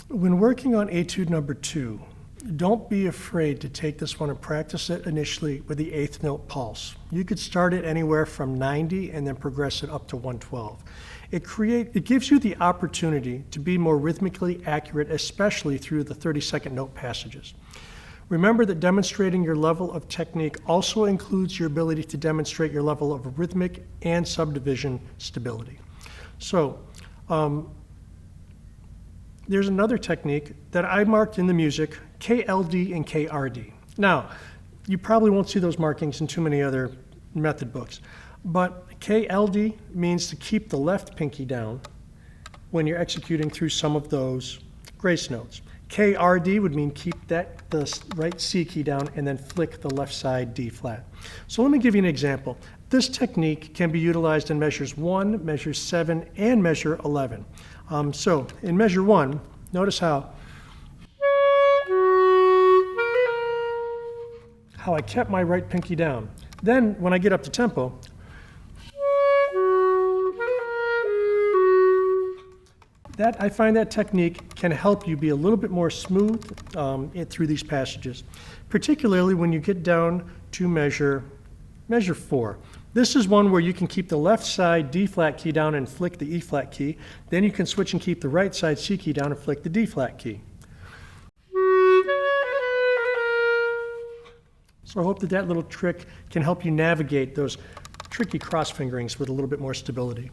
When working on Etude number 2, don't be afraid to take this one and practice it initially with the eighth note pulse. You could start it anywhere from 90 and then progress it up to 112. It gives you the opportunity to be more rhythmically accurate, especially through the 32nd note passages. Remember that demonstrating your level of technique also includes your ability to demonstrate your level of rhythmic and subdivision stability. So, there's another technique that I marked in the music, KLD and KRD. Now, you probably won't see those markings in too many other method books, but KLD means to keep the left pinky down when you're executing through some of those grace notes. KRD would mean keep the right C key down and then flick the left side D flat. So let me give you an example. This technique can be utilized in measures 1, measure 7, and measure 11. So in measure 1, notice how I kept my right pinky down. Then when I get up to tempo, I find that technique can help you be a little bit more smooth through these passages, particularly when you get down to measure 4. This is one where you can keep the left side D flat key down and flick the E flat key. Then you can switch and keep the right side C key down and flick the D flat key. So I hope that little trick can help you navigate those tricky cross fingerings with a little bit more stability.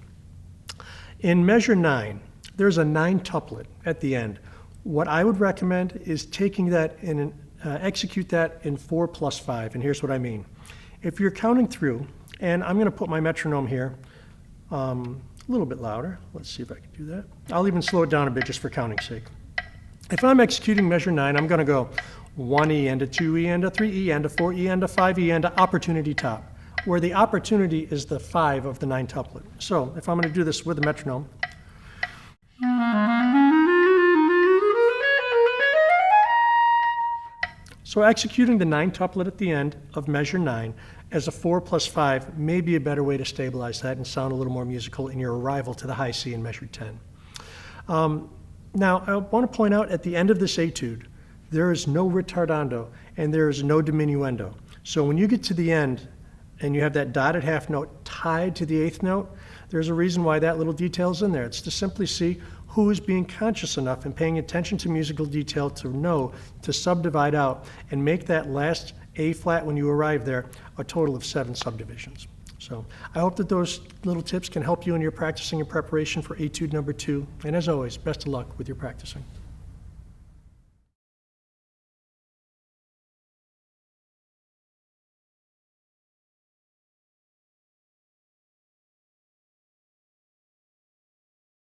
In measure 9, there's a 9 tuplet at the end. What I would recommend is taking that and execute that in 4+5, and here's what I mean. If you're counting through, and I'm going to put my metronome here a little bit louder. Let's see if I can do that. I'll even slow it down a bit just for counting's sake. If I'm executing measure 9, I'm going to go 1 E and a 2 E and a 3 E and a 4 E and a 5 E and a opportunity top, where the opportunity is the 5 of the 9 tuplet. So if I'm going to do this with the metronome, so executing the 9 tuplet at the end of measure 9 as a 4+5 may be a better way to stabilize that and sound a little more musical in your arrival to the high C in measure 10. Now, I want to point out at the end of this etude, there is no ritardando and there is no diminuendo. So when you get to the end and you have that dotted half note tied to the eighth note, there's a reason why that little detail is in there. It's to simply see who is being conscious enough and paying attention to musical detail to know to subdivide out and make that last A flat when you arrive there a total of 7 subdivisions. So I hope that those little tips can help you in your practicing and preparation for Etude number 2. And as always, best of luck with your practicing.